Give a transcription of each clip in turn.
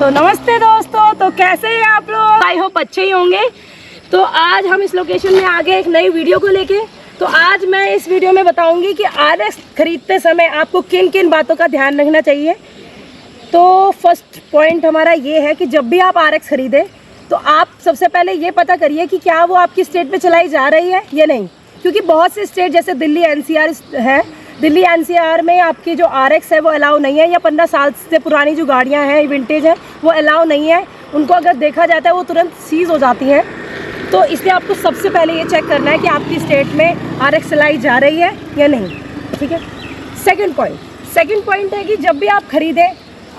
तो नमस्ते दोस्तों, तो कैसे हैं आप लोग? आई होप अच्छे ही होंगे। तो आज हम इस लोकेशन में आ गए एक नई वीडियो को लेके। तो आज मैं इस वीडियो में बताऊंगी कि RX खरीदते समय आपको किन किन बातों का ध्यान रखना चाहिए। तो फर्स्ट पॉइंट हमारा ये है कि जब भी आप RX खरीदें तो आप सबसे पहले ये पता करिए कि क्या वो आपकी स्टेट पे चलाई जा रही है या नहीं, क्योंकि बहुत से स्टेट जैसे दिल्ली NCR है, दिल्ली NCR में आपकी जो RX है वो अलाउ नहीं है, या 15 साल से पुरानी जो गाड़ियां हैं विंटेज है वो अलाउ नहीं है। उनको अगर देखा जाता है वो तुरंत सीज़ हो जाती हैं। तो इसलिए आपको सबसे पहले ये चेक करना है कि आपकी स्टेट में RX चलाई जा रही है या नहीं, ठीक है। सेकंड पॉइंट है कि जब भी आप खरीदें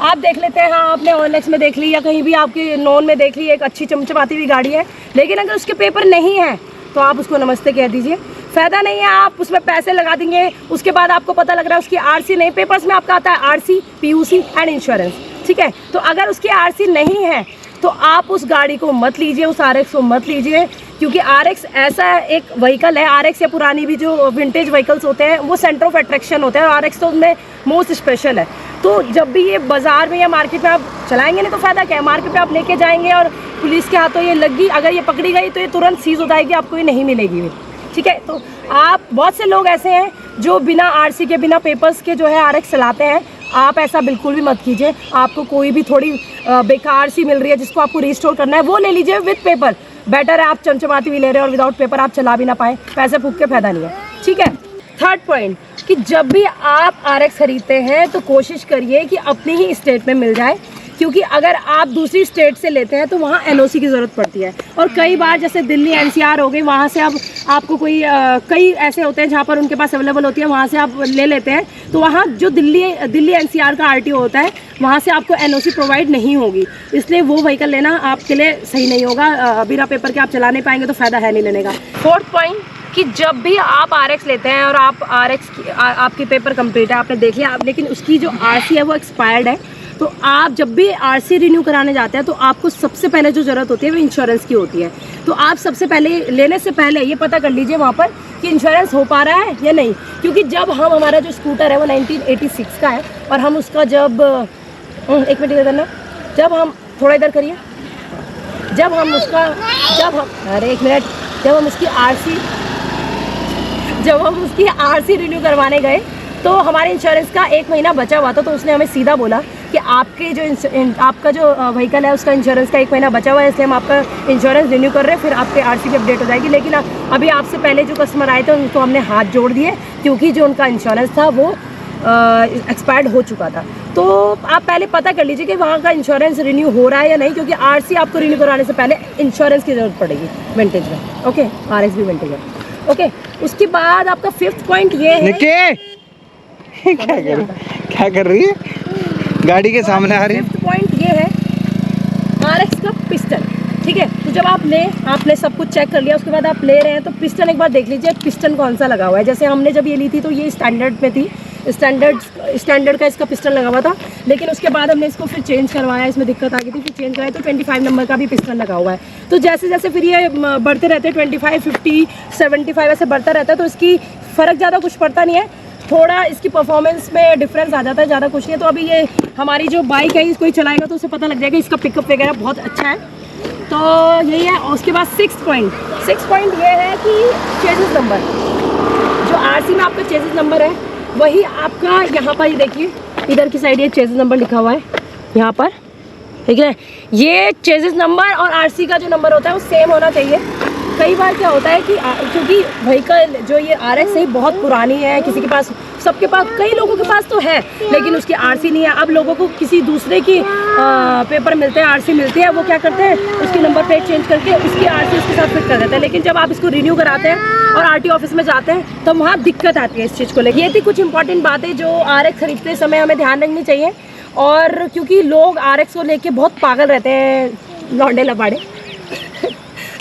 आप देख लेते हैं, हाँ आपने OLX में देख ली या कहीं भी आपकी नॉन में देख ली एक अच्छी चमचमाती हुई गाड़ी है, लेकिन अगर उसके पेपर नहीं है तो आप उसको नमस्ते कह दीजिए। फ़ायदा नहीं है आप उसमें पैसे लगा देंगे, उसके बाद आपको पता लग रहा है उसकी RC नहीं, पेपर्स में आपका आता है RC, PUC एंड इंश्योरेंस, ठीक है। तो अगर उसकी RC नहीं है तो आप उस गाड़ी को मत लीजिए, उस RX को मत लीजिए, क्योंकि RX ऐसा एक व्हीकल है, RX या पुरानी भी जो विंटेज व्हीकल्स होते हैं वो सेंटर ऑफ अट्रैक्शन होते हैं और RX तो उनमें मोस्ट स्पेशल है। तो जब भी ये बाज़ार में या मार्केट में आप चलाएंगे नहीं तो फ़ायदा क्या है, मार्केट पे आप लेके जाएंगे और पुलिस के हाथों ये लग गई, अगर ये पकड़ी गई तो ये तुरंत सीज़ हो जाएगी, आपको ये नहीं मिलेगी, ठीक है। तो आप बहुत से लोग ऐसे हैं जो बिना RC के बिना पेपर्स के जो है RX चलाते हैं, आप ऐसा बिल्कुल भी मत कीजिए। आपको कोई भी थोड़ी बेकार सी मिल रही है जिसको आपको रिस्टोर करना है वो ले लीजिए विद पेपर, बेटर है आप चमचमाती भी ले रहे हैं और विदाउट पेपर आप चला भी ना पाए, पैसे फूक के फायदा नहीं है, ठीक है। थर्ड पॉइंट कि जब भी आप RX खरीदते हैं तो कोशिश करिए कि अपनी ही स्टेट में मिल जाए, क्योंकि अगर आप दूसरी स्टेट से लेते हैं तो वहाँ NOC की ज़रूरत पड़ती है। और कई बार जैसे दिल्ली NCR हो गई, वहाँ से अब आपको कोई कई ऐसे होते हैं जहाँ पर उनके पास अवेलेबल होती है, वहाँ से आप ले लेते हैं। तो वहाँ जो दिल्ली NCR का RTO होता है वहाँ से आपको NOC प्रोवाइड नहीं होगी, इसलिए वो व्हीकल लेना आपके लिए सही नहीं होगा। बिना पेपर के आप चला नहीं पाएंगे तो फ़ायदा है नहीं लेने का। फोर्थ पॉइंट कि जब भी आप RX लेते हैं और आप आपकी पेपर कंप्लीट है, आपने देख लिया आप, लेकिन उसकी जो RC है वो एक्सपायर्ड है, तो आप जब भी RC रिन्यू कराने जाते हैं तो आपको सबसे पहले जो ज़रूरत होती है वो इंश्योरेंस की होती है। तो आप सबसे पहले लेने से पहले ये पता कर लीजिए वहाँ पर कि इंश्योरेंस हो पा रहा है या नहीं, क्योंकि जब हम हमारा जो स्कूटर है वो 1986 का है और हम उसका जब एक मिनट इधर करना, जब हम थोड़ा इधर करिए, जब हम उसकी RC रिन्यू करवाने गए तो हमारे इंश्योरेंस का 1 महीना बचा हुआ था। तो उसने हमें सीधा बोला कि आपके जो आपका जो व्हीकल है उसका इंश्योरेंस का 1 महीना बचा हुआ है, इसलिए हम आपका इंश्योरेंस रिन्यू कर रहे हैं, फिर आपके RC की अपडेट हो जाएगी। लेकिन अभी आपसे पहले जो कस्टमर आए थे उनको हमने हाथ जोड़ दिए, क्योंकि जो उनका इंश्योरेंस था वो एक्सपायर्ड हो चुका था। तो आप पहले पता कर लीजिए कि वहाँ का इंश्योरेंस रिन्यू हो रहा है या नहीं, क्योंकि RC आपको रिन्यू कराने से पहले इंश्योरेंस की ज़रूरत पड़ेगी विंटेज में, ओके। RX भी विंटेज है, ओके। उसके बाद आपका फिफ्थ पॉइंट ये है क्या कर रही है, गाड़ी के सामने आ रही है। फिफ्थ पॉइंट ये है RX का पिस्टन, ठीक है। तो जब आपने सब कुछ चेक कर लिया, उसके बाद आप ले रहे हैं तो पिस्टन एक बार देख लीजिए पिस्टन कौन सा लगा हुआ है। जैसे हमने जब ये ली थी तो ये स्टैंडर्ड में थी, स्टैंडर्ड का इसका पिस्टन लगा हुआ था, लेकिन उसके बाद हमने इसको फिर चेंज करवाया, इसमें दिक्कत आ गई थी, फिर चेंज कराया तो 25 नंबर का भी पिस्टन लगा हुआ है। तो जैसे जैसे फिर ये बढ़ते रहते हैं 25, 50, 75 ऐसे बढ़ता रहता है, तो इसकी फ़र्क ज़्यादा कुछ पड़ता नहीं है, थोड़ा इसकी परफॉर्मेंस में डिफरेंस आ जाता है, ज़्यादा कुछ नहीं है। तो अभी ये हमारी जो बाइक है इसको ही चलाएगा तो उसे पता लग जाएगा, इसका पिकअप वगैरह बहुत अच्छा है। तो यही है। और उसके बाद सिक्स पॉइंट ये है कि चेसिस नंबर, जो RC में आपका चेसिस नंबर है वही आपका यहाँ पर, ये देखिए इधर की साइड ये चेसिस नंबर लिखा हुआ है यहाँ पर, ठीक है। ये चेसिस नंबर और RC का जो नंबर होता है वो सेम होना चाहिए। कई बार क्या होता है कि क्योंकि व्हीकल जो ये RX है बहुत पुरानी है, किसी के पास, सबके पास, कई लोगों के पास तो है लेकिन उसकी RC नहीं है। अब लोगों को किसी दूसरे की पेपर मिलते हैं, RC मिलती है, वो क्या करते हैं उसकी नंबर प्लेट चेंज करके उसकी RC उसके साथ फिट कर देते हैं। लेकिन जब आप इसको रिन्यू कराते हैं और RTO ऑफिस में जाते हैं तो वहाँ दिक्कत आती है इस चीज़ को लेकर। ये थी कुछ इंपॉर्टेंट बातें जो RX खरीदते समय हमें ध्यान रखनी चाहिए। और क्योंकि लोग RX को लेके बहुत पागल रहते हैं, लौंडे लबाड़े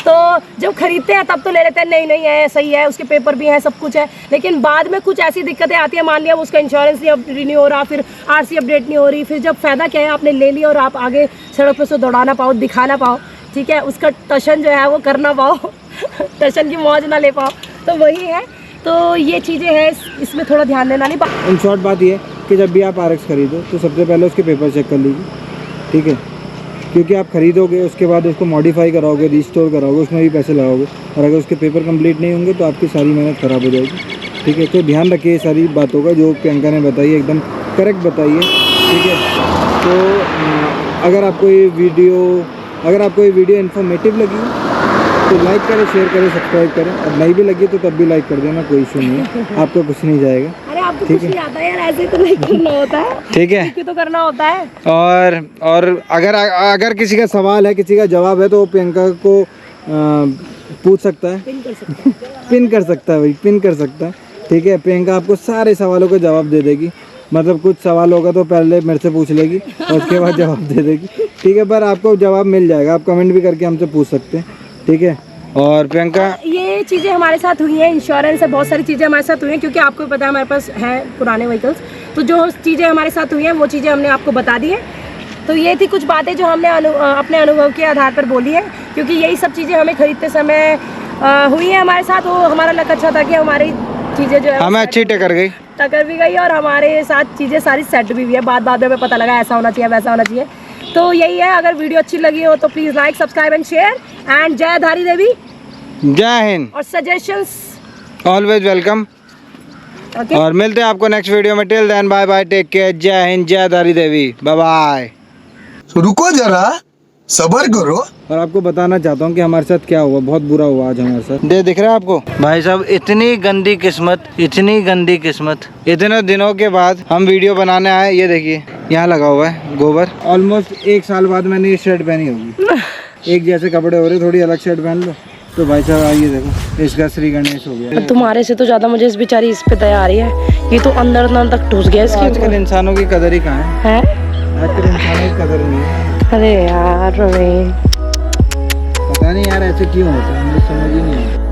तो जब खरीदते हैं तब तो ले लेते हैं, नहीं है सही है, उसके पेपर भी हैं, सब कुछ है, लेकिन बाद में कुछ ऐसी दिक्कतें आती है, मान लिया उसका इंश्योरेंस नहीं रिन्यू हो रहा, फिर RC अपडेट नहीं हो रही, फिर जब फ़ायदा क्या है आपने ले लिया और आप आगे सड़क पर से दौड़ाना पाओ, दिखाना पाओ, ठीक है, उसका टशन जो है वो करना पाओ टशन की मौज ना ले पाओ, तो वही है। तो ये चीज़ें हैं, इसमें थोड़ा ध्यान देना नहीं। इन शॉर्ट बात ये है कि जब भी आप RX खरीदो तो सबसे पहले उसके पेपर चेक कर लीजिए, ठीक है। क्योंकि आप खरीदोगे उसके बाद उसको मॉडिफाई कराओगे, रिस्टोर कराओगे, उसमें भी पैसे लगाओगे, और अगर उसके पेपर कंप्लीट नहीं होंगे तो आपकी सारी मेहनत ख़राब हो जाएगी। ठीक है, तो ध्यान रखिए सारी बातों का जो प्रियंका ने बताई है, एकदम करेक्ट बताइए। ठीक है, तो अगर आपको ये वीडियो इन्फॉर्मेटिव लगी तो लाइक करें, शेयर करें, सब्सक्राइब करें। अब नहीं भी लगी तो तब भी लाइक कर देना, कोई इशू नहीं है, आपको कुछ नहीं जाएगा। अरे आपको कुछ नहीं आता यार, ऐसे तो नहीं करना होता है। ठीक है, तो करना होता है। और अगर किसी का सवाल है, किसी का जवाब है तो वो प्रियंका को पूछ सकता है, पिन कर सकते हैं। पिन कर सकता है भाई, पिन कर सकता है। ठीक है, प्रियंका आपको सारे सवालों का जवाब दे देगी। मतलब कुछ सवाल होगा तो पहले मेरे से पूछ लेगी और उसके बाद जवाब दे देगी। ठीक है, पर आपको जवाब मिल जाएगा, आप कमेंट भी करके हमसे पूछ सकते हैं। ठीक है, और प्रियंका ये चीज़ें हमारे साथ हुई हैं, इंश्योरेंस है, बहुत सारी चीज़ें हमारे साथ हुई हैं, क्योंकि आपको पता है हमारे पास हैं पुराने व्हीकल्स, तो जो चीज़ें हमारे साथ हुई हैं वो चीज़ें हमने आपको बता दी हैं। तो ये थी कुछ बातें जो हमने अपने अनुभव के आधार पर बोली है, क्योंकि यही सब चीज़ें हमें खरीदते समय हुई है हमारे साथ। वो हमारा लक अच्छा था कि हमारी चीज़ें जो है हमें अच्छी टक्कर गई, टक्कर भी गई और हमारे साथ चीज़ें सारी सेट भी हुई है। बाद में हमें पता लगा ऐसा होना चाहिए, वैसा होना चाहिए। तो यही है, अगर वीडियो अच्छी लगी हो तो please like, subscribe and share. And जय धारी देवी। जय हिंद। और सजेशंस ऑलवेज वेलकम। ओके, और मिलते हैं आपको नेक्स्ट वीडियो में। Till then bye bye, take care, जय हिंद, जय धारी देवी, बाय बाय। रुको जरा, सबर करो। और आपको बताना चाहता हूँ कि हमारे साथ क्या हुआ, बहुत बुरा हुआ आज हमारे साथ। दिख रहा है आपको भाई साहब, इतनी गंदी किस्मत, इतनी गंदी किस्मत। इतने दिनों के बाद हम वीडियो बनाने आए, ये देखिए यहाँ लगा हुआ है गोबर। ऑलमोस्ट 1 साल बाद मैंने ये शर्ट पहनी होगी। एक जैसे कपड़े हो रहे, थोड़ी अलग शर्ट पहन लो। तो भाई साहब आइए देखो, इसका श्री गणेश हो गया। तुम्हारे से तो ज्यादा मुझे इस बेचारी इस पे दया आ रही है। ये तो अंदर तक ठुस गया इसके आजकल ऊपर। इंसानों की कदर ही कहाँ है, आजकल इंसानों की कदर नहीं है। अरे यार पता नहीं यार ऐसे क्यों होता है, मुझे समझ ही नहीं आता।